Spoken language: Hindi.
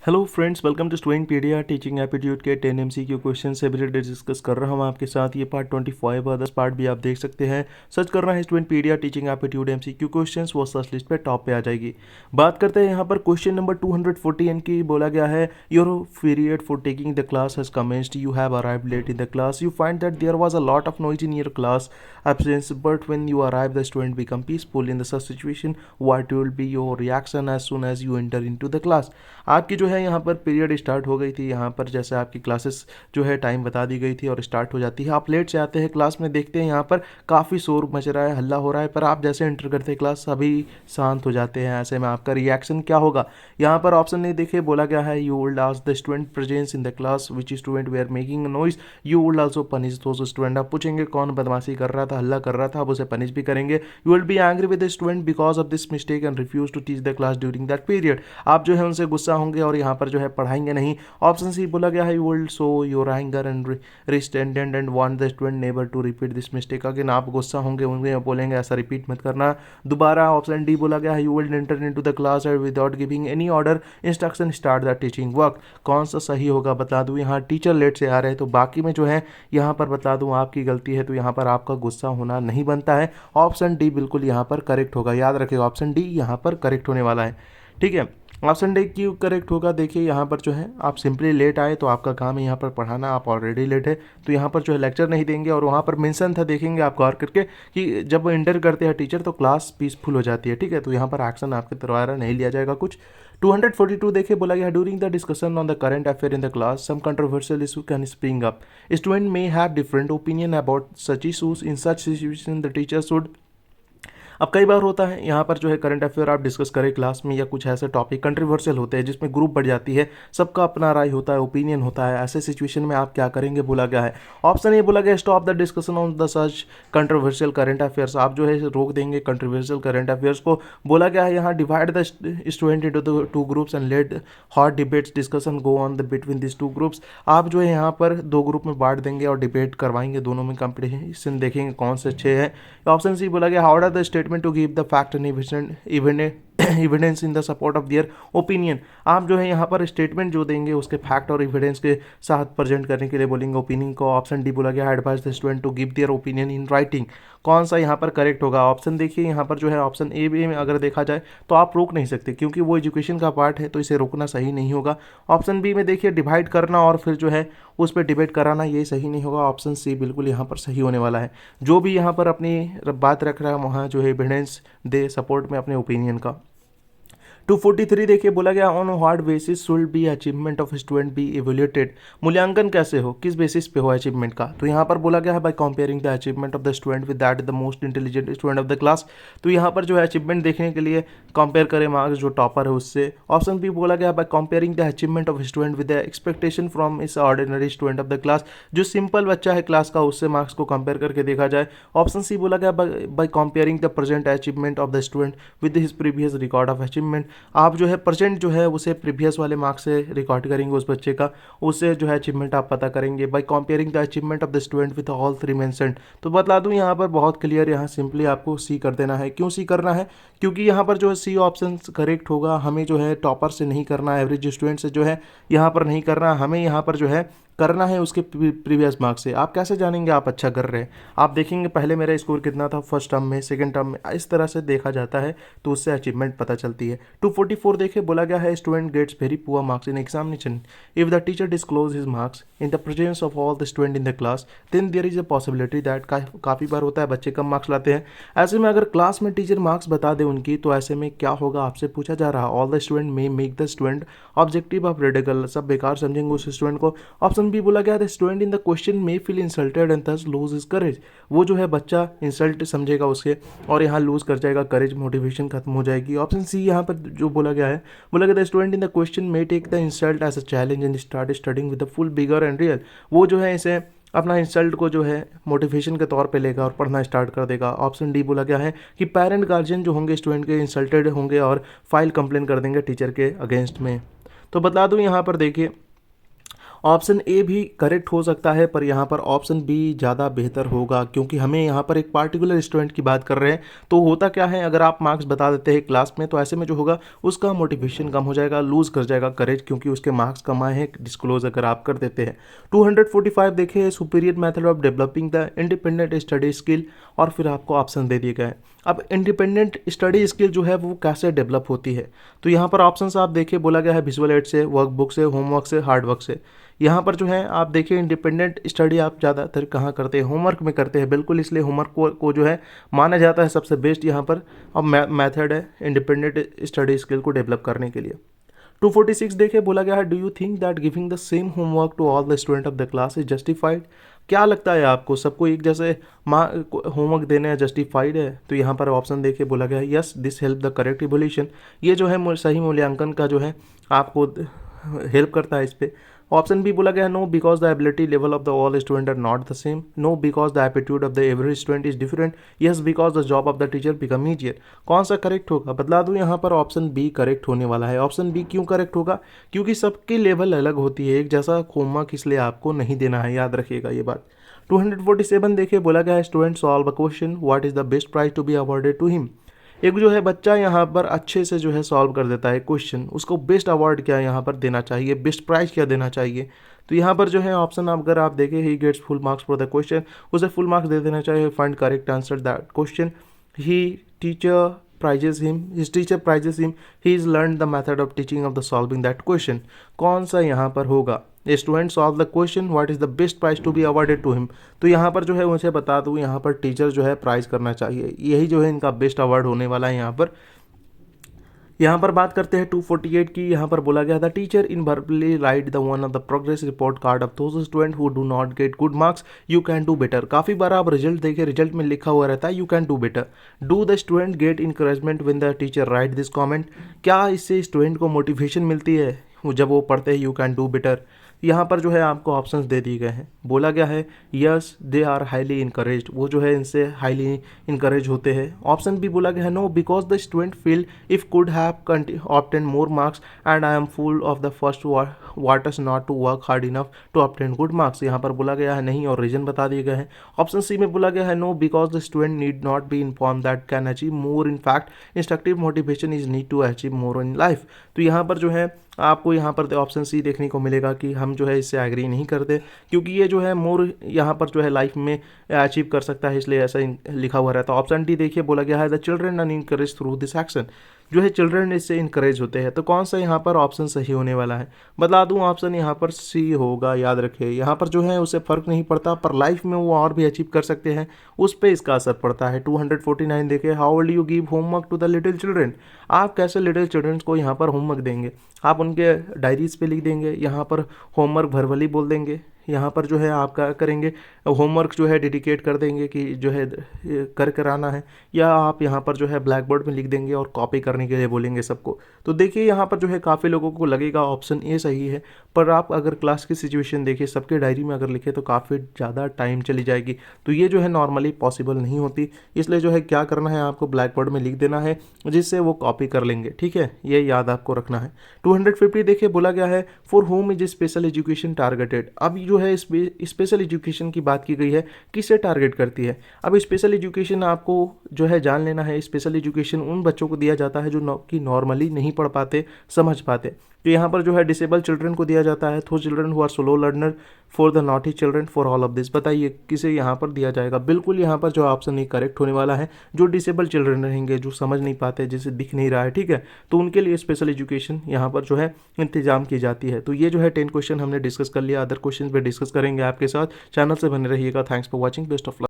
Hello friends, welcome to Studentpedia teaching aptitude के 10 MCQ क्वेश्चन एवरीडे डिस्कस कर रहा हूँ आपके साथ। ये पार्ट 25 और 10 पार्ट भी आप देख सकते हैं। सर्च करना है स्टूडेंटपीडिया टीचिंग एप्टीट्यूड MCQ क्वेश्चंस, वो सर्च लिस्ट पे टॉप पे आ जाएगी। बात करते हैं यहाँ पर क्वेश्चन नंबर 214 की। बोला गया है your period for taking the class has commenced, you have arrived late in the class, you find that there was a lot of noise in your class absence, but when you arrive the student become peaceful in the such situation, what will be your reaction as soon as you enter into the class। आपकी जो है यहाँ पर पीरियड स्टार्ट हो गई थी। यहाँ पर जैसे आपकी क्लासेस जो है टाइम बता दी गई थी और स्टार्ट हो जाती है। आप लेट से आते हैं क्लास में, देखते हैं यहाँ पर काफ़ी शोर मच रहा है, हल्ला हो रहा है, पर आप जैसे एंटर करते हैं क्लास सभी शांत हो जाते हैं। ऐसे में आपका रिएक्शन क्या होगा? यहाँ पर ऑप्शन नहीं देखे, बोला गया है you would ask the student presence in the class which student they are making noise, you would also punish those student. आप पूछेंगे कौन बदमाशी कर रहा था, हल्ला कर रहा था, आप उसे पनिश भी करेंगे। You will be angry with the student because of this mistake and refuse to teach the class during that period. आप जो है उनसे गुस्सा होंगे और यहाँ पर जो है पढ़ाएंगे नहीं। ऑप्शन सी बोला गया है you will show your anger and resentment and want the student never to repeat this mistake again. आप गुस्सा होंगे, उन्हें बोलेंगे ऐसा रिपीट मत करना दोबारा। ऑप्शन डी बोला गया है you will enter into the class and without giving any order instruction start the teaching work. कौन सा सही होगा बता दूं। यहाँ टीचर लेट से आ रहे हैं तो बाकी में जो है यहाँ पर बता दूं आपकी गलती है, तो यहाँ पर आपका गुस्सा होना नहीं बनता है। ऑप्शन डी बिल्कुल यहाँ पर करेक्ट होगा। याद रखिएगा ऑप्शन डी यहाँ पर करेक्ट होने वाला है। ठीक है, ऑप्शन डी क्यों करेक्ट होगा? देखिए यहाँ पर जो है आप सिंपली लेट आए तो आपका काम है यहाँ पर पढ़ाना, आप ऑलरेडी लेट है तो यहाँ पर जो है लेक्चर नहीं देंगे। और वहाँ पर मेंशन था, देखेंगे आप गौर करके कि जब इंटर करते हैं टीचर तो क्लास पीसफुल हो जाती है। ठीक है, तो यहाँ पर एक्शन आपके द्वारा नहीं लिया जाएगा कुछ। 242 देखिए, बोला गया during the discussion on the current affair in the class some controversial issue can spring up, student may have different opinion about such issues, in such situation the teacher should. अब कई बार होता है यहाँ पर जो है करंट अफेयर आप डिस्कस करें क्लास में या कुछ ऐसे टॉपिक कंट्रोवर्शियल होते हैं जिसमें ग्रुप बढ़ जाती है, सबका अपना राय होता है, ओपिनियन होता है। ऐसे सिचुएशन में आप क्या करेंगे? बोला गया है ऑप्शन ए बोला गया stop the discussion on the such controversial current affairs. आप जो है रोक देंगे कंट्रोवर्शियल करंट अफेयर्स को। बोला गया है यहाँ divide the student into the two groups and let hot debates discussion go on the between this two groups. आप जो है यहाँ पर दो ग्रुप में बांट देंगे और डिबेट करवाएंगे, दोनों में कंपटीशन देखेंगे कौन से अच्छे हैं। ऑप्शन सी बोला गया how are the statement to give the fact and evidence in the support of their opinion. आप जो है यहाँ पर स्टेटमेंट जो देंगे उसके फैक्ट और एविडेंस के साथ प्रेजेंट करने के लिए बोलेंगे ओपिनियन को। ऑप्शन डी बोला गया advise the student to give their opinion in writing. कौन सा यहाँ पर करेक्ट होगा? ऑप्शन देखिए यहाँ पर जो है ऑप्शन ए बी में अगर देखा जाए तो आप रोक नहीं सकते क्योंकि वो एजुकेशन का पार्ट है, तो इसे रोकना सही नहीं होगा। ऑप्शन बी में देखिए डिवाइड करना और फिर जो है उस पर डिबेट कराना, ये सही नहीं होगा। ऑप्शन सी बिल्कुल यहाँ पर सही होने वाला है। जो भी यहाँ पर अपनी बात रख रहा है वहाँ जो है एविडेंस दे सपोर्ट में अपने ओपिनियन का। 243 देखिए, बोला गया on what basis should be achievement of student be evaluated. मूल्यांकन कैसे हो, किस बेसिस पे हो अचीवमेंट का? तो यहाँ पर बोला गया है bye comparing the achievement of the student with that the most intelligent student of the class. तो यहाँ पर जो है अचीवमेंट देखने के लिए कंपेयर करें मार्क्स जो टॉपर है उससे। ऑप्शन बी बोला गया by comparing the achievement of student with the expectation from is ordinary student of the class. जो सिंपल बच्चा है क्लास का उससे मार्क्स को कंपेयर करके देखा जाए। ऑप्शन सी बोला गया by comparing the present achievement of the student with his previous record of achievement. आप जो है जो है उसे प्रीवियस वाले मार्क्स से रिकॉर्ड करेंगे उस बच्चे का, उससे जो है अचीवमेंट आप पता करेंगे। Bye comparing the achievement of the student with all three mentioned. तो बता दूं यहाँ पर बहुत क्लियर, यहाँ सिंपली आपको सी कर देना है। क्यों सी करना है? क्योंकि यहाँ पर जो है सी ऑप्शन करेक्ट होगा। हमें जो है टॉपर से नहीं करना, एवरेज स्टूडेंट से जो है यहाँ पर नहीं करना, हमें यहाँ पर जो है करना है उसके प्रीवियस मार्क्स से। आप कैसे जानेंगे आप अच्छा कर रहे हैं? आप देखेंगे पहले मेरा स्कोर कितना था फर्स्ट टर्म में, सेकंड टर्म में, इस तरह से देखा जाता है तो उससे अचीवमेंट पता चलती है। 244 देखिए, बोला गया है student gets very poor marks in examination if the teacher disclose his marks in the presence of all the student in the class then there is a possibility that. काफ़ी बार होता है बच्चे कम मार्क्स लाते हैं, ऐसे में अगर क्लास में टीचर मार्क्स बता दे उनकी तो ऐसे में क्या होगा? आपसे पूछा जा रहा है all the student may make the student objective of radical. सब बेकार समझेंगे उस स्टूडेंट को। ऑप्शन बी बोला गया student in the question may feel insulted and thus lose his courage. वो जो है बच्चा इंसल्ट समझेगा उसके और यहाँ लूज कर जाएगा, करेज मोटिवेशन खत्म हो जाएगी। ऑप्शन सी यहाँ पर जो बोला गया है, बोला गया student in the question may take the insult as a challenge and start studying with the full vigour and real. वो जो है इसे अपना इंसल्ट को जो है मोटिवेशन के तौर पे लेगा और पढ़ना स्टार्ट कर देगा। ऑप्शन डी बोला गया है कि पेरेंट गार्जियन जो होंगे स्टूडेंट के इंसल्टेड होंगे और फाइल कंप्लेन कर देंगे टीचर के अगेंस्ट में। तो बता दूं यहाँ पर देखिए ऑप्शन ए भी करेक्ट हो सकता है, पर यहाँ पर ऑप्शन बी ज़्यादा बेहतर होगा, क्योंकि हमें यहाँ पर एक पार्टिकुलर स्टूडेंट की बात कर रहे हैं। तो होता क्या है, अगर आप मार्क्स बता देते हैं क्लास में, तो ऐसे में जो होगा उसका मोटिवेशन कम हो जाएगा, लूज़ कर जाएगा करेज, क्योंकि उसके मार्क्स कम आए हैं डिस्क्लोज अगर आप कर देते हैं। 245 देखिए, superior method of developing the independent study skill, और फिर आपको ऑप्शन दे दिए गए हैं। अब इंडिपेंडेंट स्टडी स्किल जो है वो कैसे डेवलप होती है, तो यहाँ पर ऑप्शंस आप देखिए, बोला गया है विजुअल एड से, वर्कबुक से, होमवर्क से, हार्डवर्क से। यहाँ पर जो है आप देखिए, इंडिपेंडेंट स्टडी आप ज़्यादातर कहाँ करते हैं, होमवर्क में करते हैं, बिल्कुल, इसलिए होमवर्क को जो है माना जाता है सबसे बेस्ट यहाँ पर अब मेथड है इंडिपेंडेंट स्टडी स्किल को डेवलप करने के लिए। 246 देखिए, बोला गया है, do you think that giving the same homework to all the student of the class is justified. क्या लगता है आपको, सबको एक जैसे होमवर्क देना जस्टिफाइड है? तो यहाँ पर ऑप्शन देखिए, बोला गया है yes this help the correct evolution, ये जो है सही मूल्यांकन का जो है आपको हेल्प करता है इस पर। ऑप्शन बी बोला गया है no because the ability level of the all student are not the same, no because the aptitude of the every student is different, yes because the job of the teacher become easier. कौन सा करेक्ट होगा, बतला दूं, यहाँ पर ऑप्शन बी करेक्ट होने वाला है। ऑप्शन बी क्यों करेक्ट होगा, क्योंकि सबकी लेवल अलग होती है, एक जैसा होमवर्क इसलिए आपको नहीं देना है, याद रखिएगा ये बात। 247 देखिए, बोला गया है student solve a question, what is the best prize to be awarded to him. एक जो है बच्चा यहाँ पर अच्छे से जो है सॉल्व कर देता है क्वेश्चन, उसको बेस्ट अवार्ड क्या यहाँ पर देना चाहिए, बेस्ट प्राइज क्या देना चाहिए। तो यहाँ पर जो है ऑप्शन अगर आप देखें, he gets full marks for the question, उसे फुल मार्क्स दे देना चाहिए, find correct answer that question, he teacher prizes him, his teacher prizes him, he is learned the method of teaching of the solving that question। कौन सा यहाँ पर होगा, student solve the question, what is the best prize to be awarded to him. तो यहाँ पर जो है उनसे बता दूँ, यहाँ पर टीचर जो है प्राइज करना चाहिए, यही जो है इनका बेस्ट अवार्ड होने वाला है। यहाँ पर बात करते हैं 248 की। यहाँ पर बोला गया था teacher invariably write the one of the progress report card of those student who do not get good marks, you can do better. काफ़ी बार आप रिजल्ट देखिए, रिजल्ट में लिखा हुआ रहता है you can do better. Do the student gate encouragement when the teacher right this comment, क्या इससे स्टूडेंट को मोटिवेशन मिलती है जब वो पढ़ते हैं यू कैन डू बेटर। यहाँ पर जो है आपको ऑप्शंस दे दिए गए हैं, बोला गया है yes they are highly encouraged, वो जो है इनसे हाईली इनकरेज होते हैं। ऑप्शन भी बोला गया है no because the student feel if could have obtain more marks and I am full of the first waters not to work hard enough to obtain good marks. यहाँ पर बोला गया है नहीं, और रीजन बता दिए गए हैं। ऑप्शन सी में बोला गया है no because the student need not be inform that can achieve more, in fact instructive motivation is need to achieve more in life. तो यहाँ पर जो है आपको यहाँ पर ऑप्शन सी देखने को मिलेगा कि हम जो है इससे एग्री नहीं करते, क्योंकि ये जो है मोर यहाँ पर जो है लाइफ में अचीव कर सकता है, इसलिए ऐसा लिखा हुआ रहता है। ऑप्शन डी देखिए, बोला गया है the children are encourage through this action, जो है चिल्ड्रन इससे इनकरेज होते हैं। तो कौन सा यहाँ पर ऑप्शन सही होने वाला है, बता दूँ, ऑप्शन यहाँ पर सी होगा, याद रखिए। यहाँ पर जो है उसे फ़र्क नहीं पड़ता, पर लाइफ में वो और भी अचीव कर सकते हैं, उस पर इसका असर पड़ता है। 249 देखिए, how will you give homework to the little children, आप कैसे लिटिल चिल्ड्रन को यहाँ पर होमवर्क देंगे, आप उनके डायरीज पे लिख देंगे, यहाँ पर होमवर्क वर्बली बोल देंगे, यहाँ पर जो है आप क्या करेंगे, होमवर्क जो है डेडिकेट कर देंगे कि जो है कर कराना है, या आप यहाँ पर जो है ब्लैक बोर्ड में लिख देंगे और कॉपी करने के लिए बोलेंगे सबको। तो देखिए यहाँ पर जो है काफ़ी लोगों को लगेगा ऑप्शन ए सही है, पर आप अगर क्लास की सिचुएशन देखिए, सबके डायरी में अगर लिखे तो काफ़ी ज़्यादा टाइम चली जाएगी, तो ये जो है नॉर्मली पॉसिबल नहीं होती। इसलिए जो है क्या करना है, आपको ब्लैक बोर्ड में लिख देना है, जिससे वो कॉपी कर लेंगे, ठीक है, ये याद आपको रखना है। 250 देखिए, बोला गया है for home is special education targeted. अब जो है स्पेशल एजुकेशन की बात की गई है, किसे टारगेट करती है। अब स्पेशल एजुकेशन आपको जो है जान लेना है, स्पेशल एजुकेशन उन बच्चों को दिया जाता है जो कि नॉर्मली नहीं पढ़ पाते, समझ पाते। तो यहाँ पर जो है डिसेबल चिल्ड्रन को दिया जाता है, though children who are slow learner, for the naughty children, for all of this. बताइए किसे यहाँ पर दिया जाएगा। बिल्कुल यहाँ पर जो ऑप्शन नहीं करेक्ट होने वाला है, जो डिसेबल चिल्ड्रन रहेंगे, जो समझ नहीं पाते, जिसे दिख नहीं रहा है, ठीक है, तो उनके लिए स्पेशल एजुकेशन यहाँ पर जो है इंतजाम की जाती है। तो ये जो है 10 क्वेश्चन हमने डिस्कस कर लिया, अदर क्वेश्चन पे डिस्कस करेंगे आपके साथ। चैनल से बने रहिएगा। Thanks for watching, best of luck.